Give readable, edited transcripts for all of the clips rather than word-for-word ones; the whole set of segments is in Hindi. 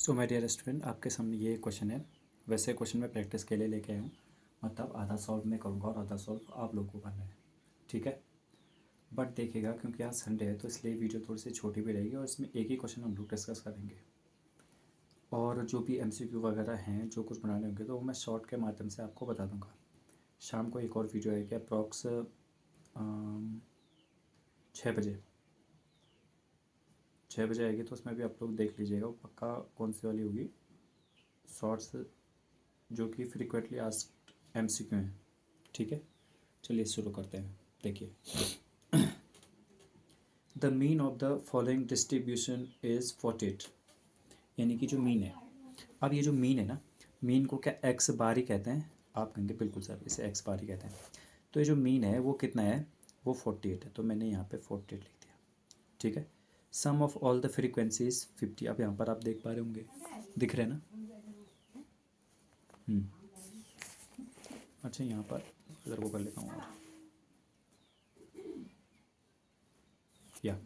सो माय डियर स्टूडेंट, आपके सामने ये क्वेश्चन है। वैसे क्वेश्चन मैं प्रैक्टिस के लिए लेके आया हूँ, मतलब आधा सॉल्व मैं करूँगा और आधा सॉल्व आप लोगों को करना है, ठीक है। बट देखिएगा, क्योंकि आज संडे है तो इसलिए वीडियो थोड़ी सी छोटी भी रहेगी और इसमें एक ही क्वेश्चन हम लोग डिस्कस करेंगे। और जो भी MCQ वगैरह हैं, जो कुछ बनाने होंगे तो वो मैं शॉर्ट के माध्यम से आपको बता दूँगा। शाम को एक और वीडियो है कि अप्रॉक्स 6 बजे 6 बजे आएगी, तो उसमें भी आप लोग देख लीजिएगा वो पक्का कौन सी वाली होगी। शॉर्ट्स जो कि फ्रिक्वेंटली आस्क्ड MCQ हैं, ठीक है। चलिए शुरू करते हैं। देखिए, the mean of the following distribution is 48, यानी कि जो मीन है। अब ये जो मीन है ना, मीन को क्या एक्स बार ही कहते हैं? आप कहेंगे बिल्कुल सर, इसे एक्स बार ही कहते हैं। तो ये जो मीन है वो कितना है? वो 48 है, तो मैंने यहाँ पे 48 लिख दिया, ठीक है। सम ऑफ ऑल द फ्रीक्वेंसीज 50। अब यहाँ पर आप देख पा रहे होंगे, दिख रहे हैं ना? अच्छा, यहाँ पर इधर को कर लेता हूँ और या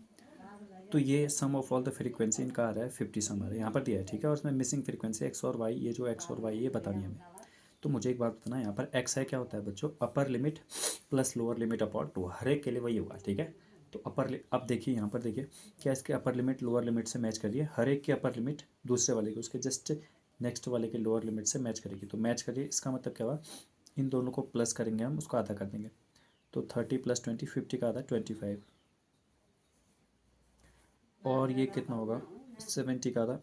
तो ये सम ऑफ ऑल द फ्रीक्वेंसी इनका आ रहा है 50 सम आ रहा है, यहाँ पर दिया है, ठीक है। और उसमें मिसिंग फ्रीक्वेंसी एक्स और वाई, ये जो एक्स और वाई ये बतानी है हमें। तो मुझे एक बात बताना, यहाँ पर एक्स है क्या होता है बच्चों? Upper limit plus lower limit upon 2, हर एक के लिए वही होगा, ठीक है। तो अब देखिए, यहाँ पर देखिए क्या इसके अपर लिमिट लोअर लिमिट से मैच कर रही है। हर एक की अपर लिमिट दूसरे वाले की उसके जस्ट नेक्स्ट वाले के लोअर लिमिट से मैच करेगी। तो मैच करिए, इसका मतलब क्या हुआ? इन दोनों को प्लस करेंगे हम, उसको आधा कर देंगे। तो 30 + 20, 50 का आधा 25, और ये कितना होगा? 70 का आधा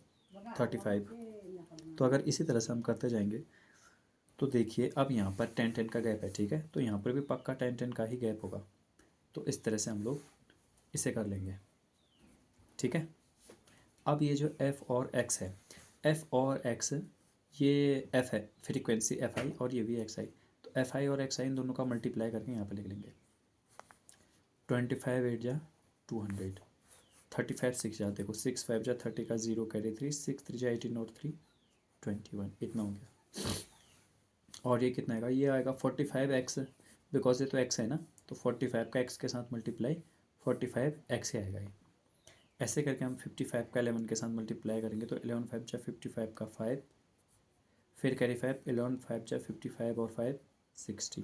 35। तो अगर इसी तरह से हम करते जाएंगे तो देखिए, अब यहाँ पर 10-10 का गैप है, ठीक है। तो यहाँ पर भी पक्का 10-10 का ही गैप होगा। तो इस तरह से हम लोग इसे कर लेंगे, ठीक है। अब ये जो F और X है, F और X, ये F है फ्रीक्वेंसी FI और ये भी XI। तो FI और XI इन दोनों का मल्टीप्लाई करके यहाँ पर लिख लेंगे। 25 8 जा 200, 35 6 जा, देखो 6 5 जा 30 का 0 कैरी 3, 6 3 जा 18 और 3 21, इतना हो गया। और ये कितना आएगा? ये आएगा 45x, बिकॉज ये तो x है ना, तो 45 का x के साथ मल्टीप्लाई 45x ही आएगा ये। ऐसे करके हम 55 का 11 के साथ मल्टीप्लाई करेंगे तो 11 5 जा 55 का 5, फिर कैरी 5, 11 5 जा 55 और 5 60।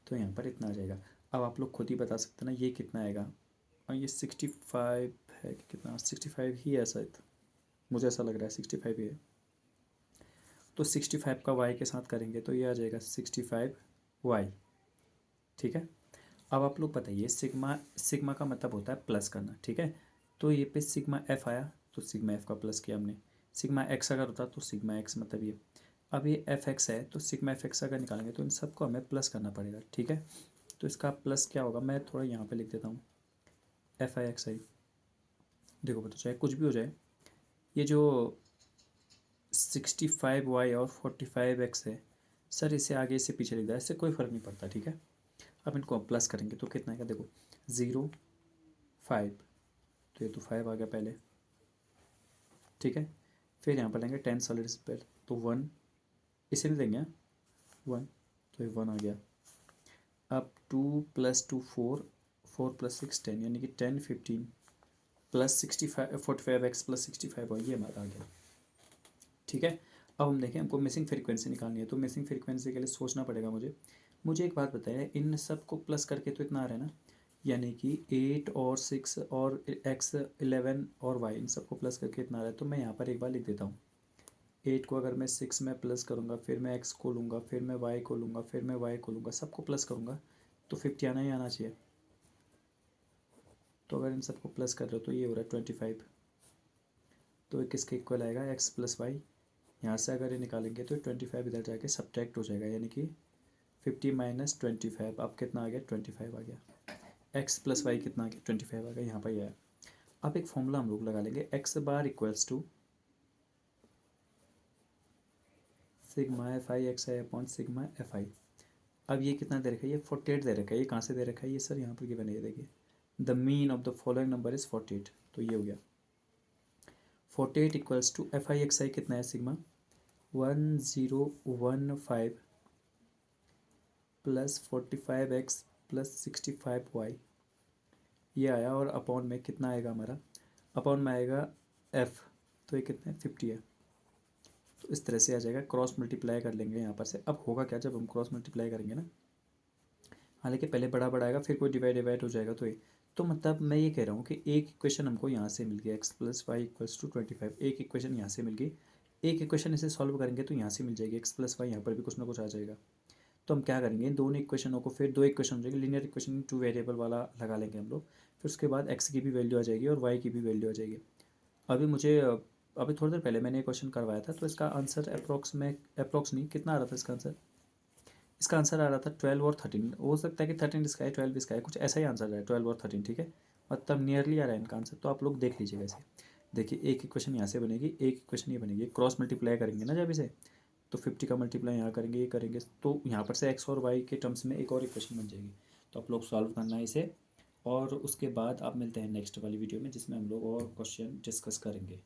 तो यहाँ पर इतना आ जाएगा। अब आप लोग खुद ही बता सकते हैं ना ये कितना आएगा। और ये 65 है कि कितना? 65 ही है शायद, मुझे ऐसा लग रहा है 65 ही है। तो 65 का y के साथ करेंगे तो ये आ जाएगा 65y, ठीक है। अब आप लोग बताइए, सिग्मा सिग्मा का मतलब होता है प्लस करना, ठीक है। तो ये पे सिग्मा एफ आया तो सिग्मा एफ का प्लस किया हमने। सिग्मा एक्स अगर होता तो सिग्मा एक्स, मतलब ये अब ये एफ एक्स है तो सिग्मा एफ एक्स अगर निकालेंगे तो इन सबको हमें प्लस करना पड़ेगा, ठीक है। तो इसका प्लस क्या होगा, मैं थोड़ा यहाँ पे लिख देता हूँ, एफ आई एक्स आई। देखो बता, चाहे कुछ भी हो जाए, ये जो 65y और 45x है सर, इसे आगे इसे पीछे लिख दिया, इससे कोई फ़र्क नहीं पड़ता, ठीक है। अब इनको प्लस करेंगे तो कितना आएगा? देखो 0 5, तो ये तो 5 आ गया पहले, ठीक है। फिर यहाँ पर लेंगे 10 सॉलिड स्पेयर, तो 1 इसे नहीं देंगे 1, तो ये 1 आ गया। अब 2 + 2 4, 4 + 6 10, यानी कि 10 15 प्लस 65 45x प्लस 65 और ये हमारा आ गया, ठीक है। अब हम देखें, हमको मिसिंग फ्रीक्वेंसी निकालनी है, तो मिसिंग फ्रीक्वेंसी के लिए सोचना पड़ेगा मुझे एक बात बताइए, इन सब को प्लस करके तो इतना आ रहा है ना, यानी कि 8 और 6 और x 11 और y, इन सबको प्लस करके इतना आ रहा है। तो मैं यहाँ पर एक बार लिख देता हूँ, 8 को अगर मैं 6 में प्लस करूँगा, फिर मैं x को लूँगा, फिर मैं y को लूँगा, फिर मैं y को लूँगा, सबको प्लस करूँगा तो 50 आना ही आना चाहिए। तो अगर इन सबको प्लस कर रहे हो तो ये हो रहा है 25, तो किसके इक्वल आएगा? x + y। यहाँ से अगर ये निकालेंगे तो 25 इधर जाके सब्ट्रैक्ट हो जाएगा, यानी कि 50 - 25, अब कितना आ गया? 25 आ गया। x + y कितना आ गया? 25 आ गया, यहाँ पर ही आया। अब एक फॉर्मूला हम लोग लगा लेंगे, x bar equals to sigma F I X I upon sigma F I. अब ये कितना दे रखा है? ये 48 दे रखा है। ये कहाँ से दे रखा है? ये सर यहाँ पर गिवन है, ये देखिए, the mean of the following number is 48, तो ये हो गया 48 equals to F I X I कितना है? Sigma 1015 plus 45x plus 65y, ये आया। और अपॉन में कितना आएगा हमारा? अपॉन में आएगा f, तो ये कितना है 50 है। तो इस तरह से आ जाएगा, क्रॉस मल्टीप्लाई कर लेंगे यहाँ पर से। अब होगा क्या जब हम क्रॉस मल्टीप्लाई करेंगे ना, हालांकि पहले बड़ा बड़ा आएगा फिर कोई डिवाइड हो जाएगा। तो ये तो मतलब मैं ये कह रहा हूँ कि एक इक्वेशन हमको यहाँ से मिल गया X plus Y equals to 25, एक इक्वेशन यहाँ से मिल गई। एक इक्वेशन इसे सॉल्व करेंगे तो यहाँ से मिल जाएगी एक्स प्लस वाई, यहाँ पर भी कुछ ना कुछ आ जाएगा। तो हम क्या करेंगे, इन दोनों इक्वेशनों को फिर दो इक्वेशन हो जाएगी, लीनियर इक्वेशन 2 वेरिएबल वाला लगा लेंगे हम लोग। फिर उसके बाद एक्स की भी वैल्यू आ जाएगी और वाई की भी वैल्यू आ जाएगी। अभी मुझे अभी थोड़ी देर पहले मैंने एक क्वेश्चन करवाया था, तो इसका आंसर अप्रोक्स नहीं, कितना आ रहा था इसका आंसर? इसका आंसर आ रहा था 12 और 13। हो सकता है कि 13 इसका है 12 इसका है, कुछ ऐसा ही आंसर है 12 और 13, ठीक है। मतलब नियरली आ रहा है इनका आंसर। तो आप लोग देख लीजिएगा इसे। देखिए एक इक्वेशन यहाँ से बनेगी, एक इक्वेशन ये बनेगी, क्रॉस मल्टीप्लाई करेंगे ना जब इसे, तो 50 का मल्टीप्लाई यहाँ करेंगे, ये करेंगे, तो यहाँ पर से एक्स और वाई के टर्म्स में एक और इक्वेशन बन जाएगी। तो आप लोग सॉल्व करना है इसे, और उसके बाद आप मिलते हैं नेक्स्ट वाली वीडियो में जिसमें हम लोग और क्वेश्चन डिस्कस करेंगे।